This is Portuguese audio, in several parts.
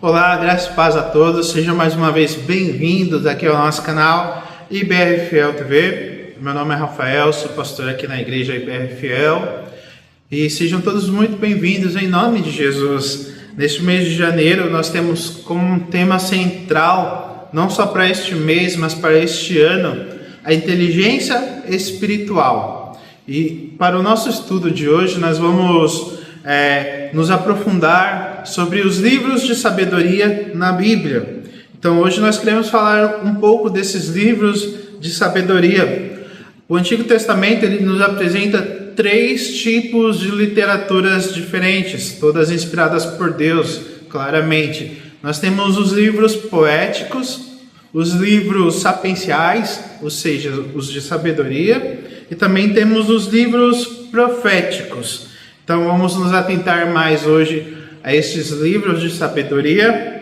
Olá, graças e paz a todos, sejam mais uma vez bem-vindos aqui ao nosso canal IBR Fiel TV. Meu nome é Rafael, sou pastor aqui na igreja IBR Fiel e sejam todos muito bem-vindos em nome de Jesus. Neste mês de janeiro nós temos como um tema central, não só para este mês, mas para este ano, a inteligência espiritual. E para o nosso estudo de hoje nós vamos nos aprofundar sobre os livros de sabedoria na Bíblia. Então hoje nós queremos falar um pouco desses livros de sabedoria. O Antigo Testamento ele nos apresenta 3 tipos de literaturas diferentes, todas inspiradas por Deus, claramente. Nós temos os livros poéticos, os livros sapienciais, ou seja, os de sabedoria, e também temos os livros proféticos. Então vamos nos atentar mais hoje a estes livros de sabedoria,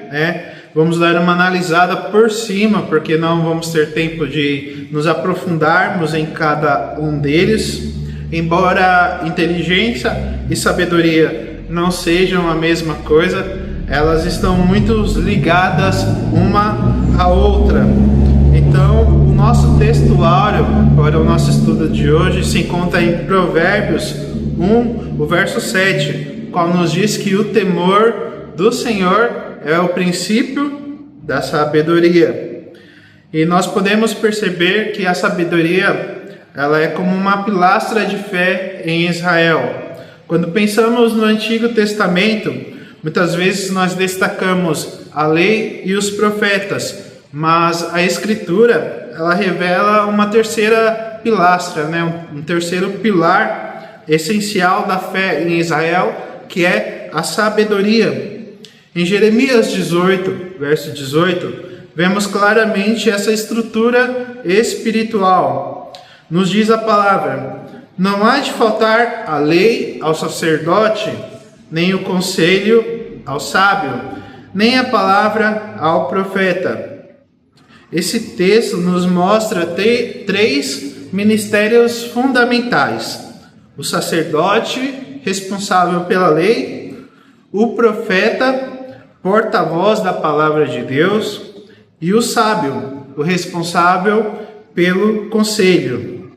Vamos dar uma analisada por cima, porque não vamos ter tempo de nos aprofundarmos em cada um deles. Embora inteligência e sabedoria não sejam a mesma coisa, elas estão muito ligadas uma à outra. Então, o nosso textuário para o nosso estudo de hoje se encontra em Provérbios 1, o verso 7, qual nos diz que o temor do Senhor é o princípio da sabedoria. E nós podemos perceber que a sabedoria ela é como uma pilastra de fé em Israel. Quando pensamos no Antigo Testamento, muitas vezes nós destacamos a lei e os profetas, mas a Escritura ela revela uma terceira pilastra, um terceiro pilar essencial da fé em Israel, que é a sabedoria. Em Jeremias 18, verso 18, vemos claramente essa estrutura espiritual. Nos diz a palavra: não há de faltar a lei ao sacerdote, nem o conselho ao sábio, nem a palavra ao profeta. Esse texto nos mostra 3 ministérios fundamentais: o sacerdote, responsável pela lei; o profeta, porta-voz da palavra de Deus; e o sábio, o responsável pelo conselho.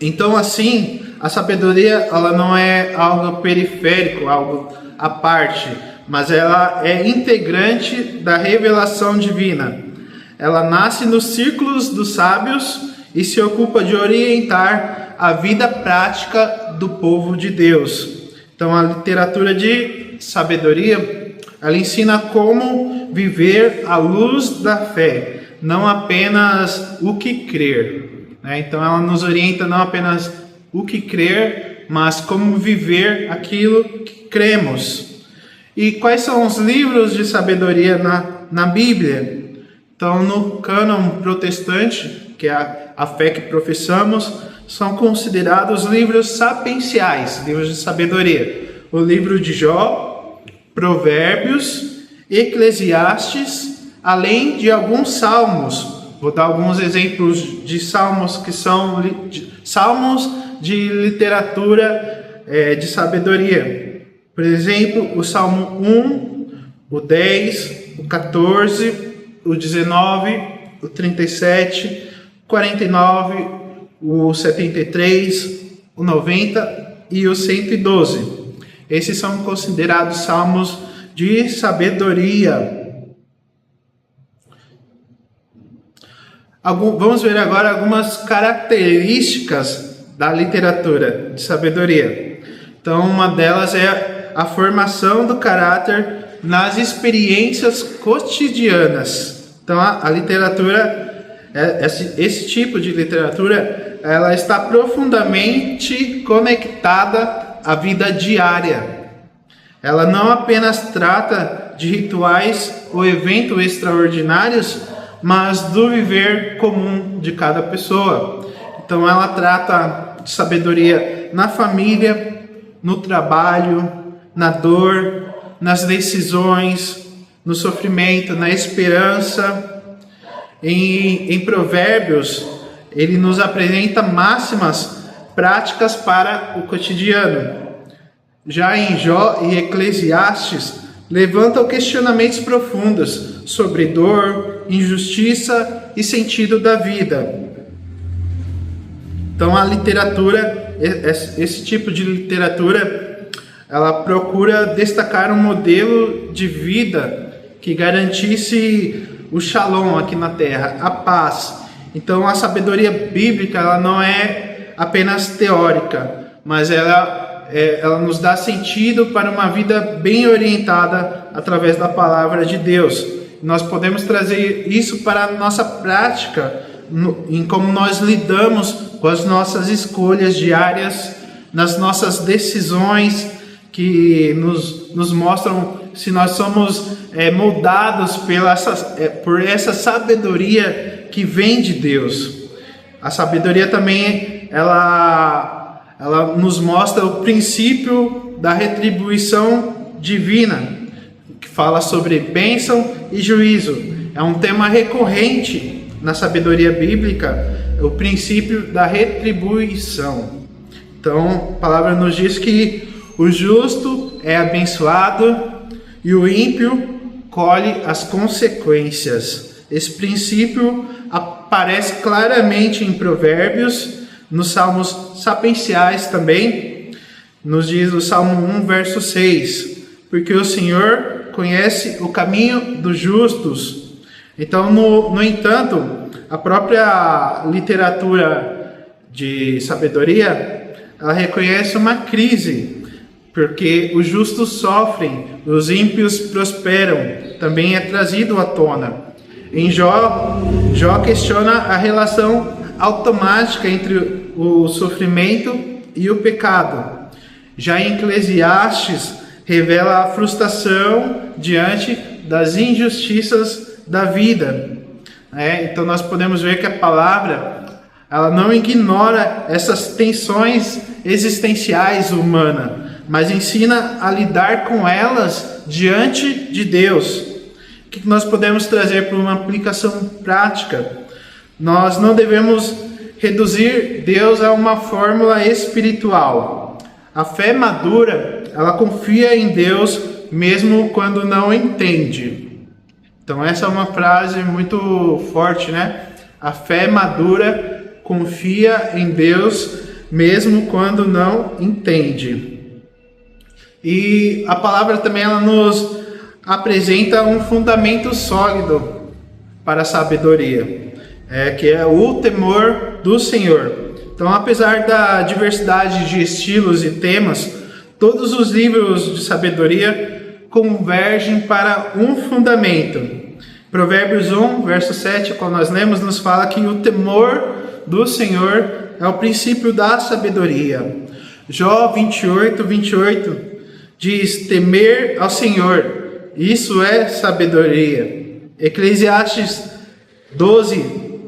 Então, assim, a sabedoria ela não é algo periférico, algo à parte, mas ela é integrante da revelação divina. Ela nasce nos círculos dos sábios e se ocupa de orientar a vida prática do povo de Deus. Então, a literatura de sabedoria, ela ensina como viver à luz da fé, não apenas o que crer. Então, ela nos orienta não apenas o que crer, mas como viver aquilo que cremos. E quais são os livros de sabedoria na Bíblia? Então, no cânon protestante, que é a fé que professamos, são considerados livros sapienciais, livros de sabedoria. O livro de Jó, Provérbios, Eclesiastes, além de alguns salmos. Vou dar alguns exemplos de salmos que são salmos de literatura de sabedoria. Por exemplo, o Salmo 1, o 10, o 14, o 19, o 37, 49, o 73, o 90 e o 112. Esses são considerados salmos de sabedoria. Vamos ver agora algumas características da literatura de sabedoria. Então, uma delas é a formação do caráter nas experiências cotidianas. Então, a literatura, esse tipo de literatura, ela está profundamente conectada à vida diária. Ela não apenas trata de rituais ou eventos extraordinários, mas do viver comum de cada pessoa. Então, ela trata de sabedoria na família, no trabalho, na dor, nas decisões, no sofrimento, na esperança. Em Provérbios, ele nos apresenta máximas práticas para o cotidiano. Já em Jó e Eclesiastes, levantam questionamentos profundos sobre dor, injustiça e sentido da vida. Então a literatura, esse tipo de literatura, ela procura destacar um modelo de vida que garantisse o shalom aqui na terra, a paz. Então a sabedoria bíblica, ela não é apenas teórica, mas ela nos dá sentido para uma vida bem orientada através da palavra de Deus. Nós podemos trazer isso para a nossa prática, em como nós lidamos com as nossas escolhas diárias, nas nossas decisões, que nos mostram se nós somos moldados por essa sabedoria que vem de Deus. A sabedoria também, ela nos mostra o princípio da retribuição divina, que fala sobre bênção e juízo. É um tema recorrente na sabedoria bíblica, o princípio da retribuição. Então, a palavra nos diz que o justo é abençoado e o ímpio colhe as consequências. Esse princípio aparece claramente em Provérbios, nos Salmos sapienciais também. Nos diz o Salmo 1, verso 6: porque o Senhor conhece o caminho dos justos. Então, no entanto, a própria literatura de sabedoria, ela reconhece uma crise, porque os justos sofrem, os ímpios prosperam, também é trazido à tona. Em Jó questiona a relação automática entre o sofrimento e o pecado. Já em Eclesiastes, revela a frustração diante das injustiças da vida. Então nós podemos ver que a palavra, ela não ignora essas tensões existenciais humanas, mas ensina a lidar com elas diante de Deus. O que nós podemos trazer para uma aplicação prática? Nós não devemos reduzir Deus a uma fórmula espiritual. A fé madura, ela confia em Deus mesmo quando não entende. Então essa é uma frase muito forte, né? A fé madura confia em Deus mesmo quando não entende. E a palavra também, ela nos apresenta um fundamento sólido para a sabedoria, que é o temor do Senhor. Então, apesar da diversidade de estilos e temas, todos os livros de sabedoria convergem para um fundamento. Provérbios 1, verso 7, quando nós lemos, nos fala que o temor do Senhor é o princípio da sabedoria. Jó 28 diz: temer ao Senhor, isso é sabedoria. Eclesiastes 12,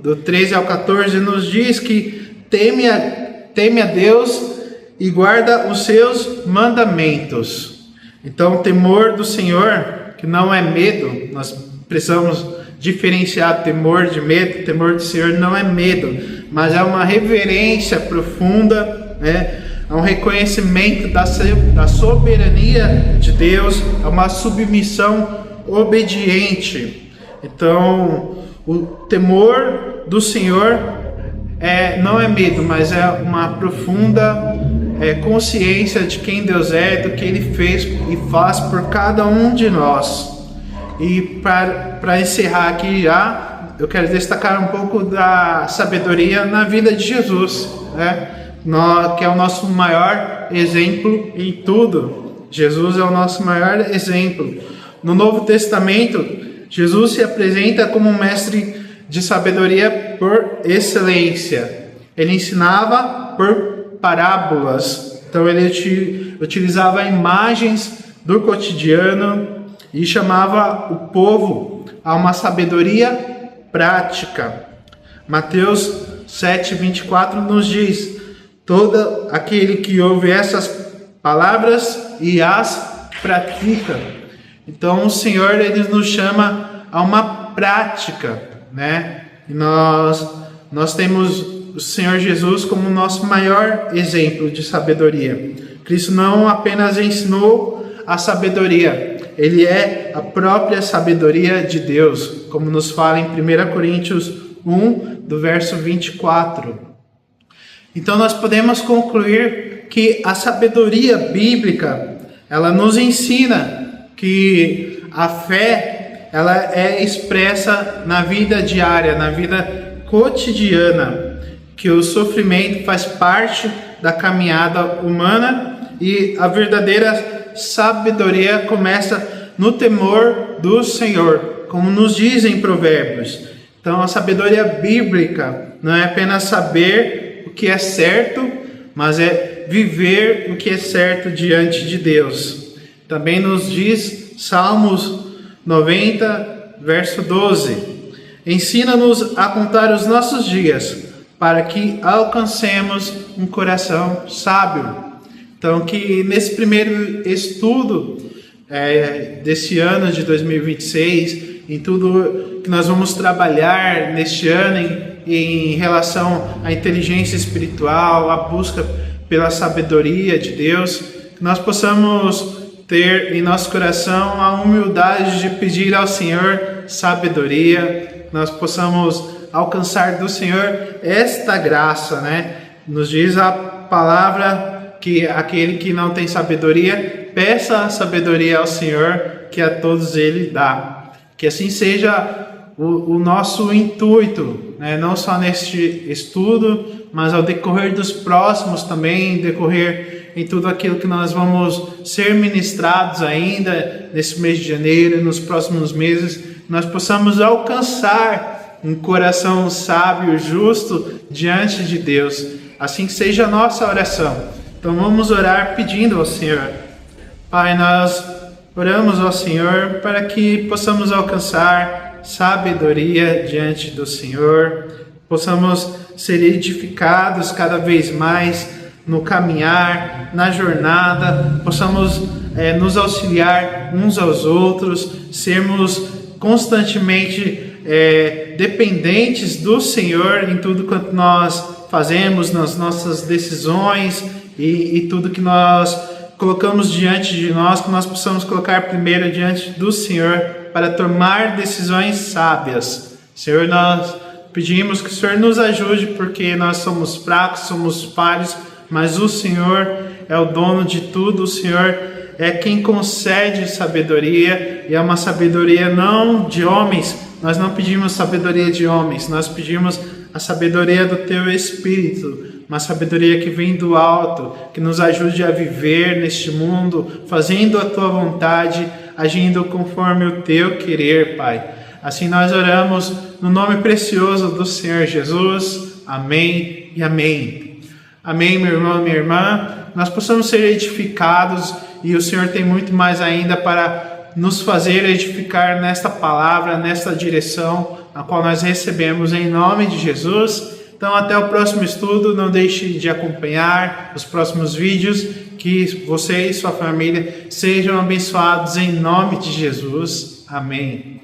do 13 ao 14, nos diz que teme a Deus e guarda os seus mandamentos. Então, o temor do Senhor, que não é medo, nós precisamos diferenciar temor de medo. O temor do Senhor não é medo, mas é uma reverência profunda, é um reconhecimento da soberania de Deus, é uma submissão obediente. Então, o temor do Senhor não é medo, mas é uma profunda consciência de quem Deus é, do que Ele fez e faz por cada um de nós. E para encerrar aqui já, eu quero destacar um pouco da sabedoria na vida de Jesus, que é o nosso maior exemplo em tudo. Jesus é o nosso maior exemplo. No Novo Testamento, Jesus se apresenta como um mestre de sabedoria por excelência. Ele ensinava por parábolas. Então ele utilizava imagens do cotidiano e chamava o povo a uma sabedoria prática. Mateus 7:24 nos diz: todo aquele que ouve essas palavras e as pratica. Então o Senhor, Ele nos chama a uma prática, E nós temos o Senhor Jesus como nosso maior exemplo de sabedoria. Cristo não apenas ensinou a sabedoria, ele é a própria sabedoria de Deus, como nos fala em 1 Coríntios 1, do verso 24. Então nós podemos concluir que a sabedoria bíblica, ela nos ensina que a fé, ela é expressa na vida diária, na vida cotidiana, que o sofrimento faz parte da caminhada humana e a verdadeira sabedoria começa no temor do Senhor, como nos dizem Provérbios. Então a sabedoria bíblica não é apenas saber o que é certo, mas é viver o que é certo diante de Deus. Também nos diz Salmos 90, verso 12: ensina-nos a contar os nossos dias, para que alcancemos um coração sábio. Então, que nesse primeiro estudo desse ano de 2026, em tudo que nós vamos trabalhar neste ano em relação à inteligência espiritual, à busca pela sabedoria de Deus, que nós possamos ter em nosso coração a humildade de pedir ao Senhor sabedoria, nós possamos alcançar do Senhor esta graça, né? Nos diz a palavra que aquele que não tem sabedoria, peça a sabedoria ao Senhor, que a todos Ele dá. Que assim seja o nosso intuito, né? Não só neste estudo, mas ao decorrer dos próximos também, decorrer em tudo aquilo que nós vamos ser ministrados ainda nesse mês de janeiro e nos próximos meses, nós possamos alcançar um coração sábio, justo diante de Deus. Assim que seja a nossa oração. Então vamos orar pedindo ao Senhor. Pai, nós oramos ao Senhor para que possamos alcançar sabedoria diante do Senhor, possamos ser edificados cada vez mais no caminhar, na jornada, possamos nos auxiliar uns aos outros, sermos constantemente dependentes do Senhor em tudo quanto nós fazemos, nas nossas decisões e tudo que nós colocamos diante de nós, que nós possamos colocar primeiro diante do Senhor para tomar decisões sábias. Senhor, nós pedimos que o Senhor nos ajude, porque nós somos fracos, somos falhos, mas o Senhor é o dono de tudo, o Senhor é quem concede sabedoria, e é uma sabedoria não de homens. Nós não pedimos sabedoria de homens, nós pedimos a sabedoria do Teu Espírito, uma sabedoria que vem do alto, que nos ajude a viver neste mundo, fazendo a Tua vontade, agindo conforme o Teu querer, Pai. Assim nós oramos no nome precioso do Senhor Jesus. Amém e amém. Amém, meu irmão, minha irmã. Nós possamos ser edificados e o Senhor tem muito mais ainda para nos fazer edificar nesta palavra, nesta direção a qual nós recebemos em nome de Jesus. Então até o próximo estudo, não deixe de acompanhar os próximos vídeos, que você e sua família sejam abençoados em nome de Jesus. Amém.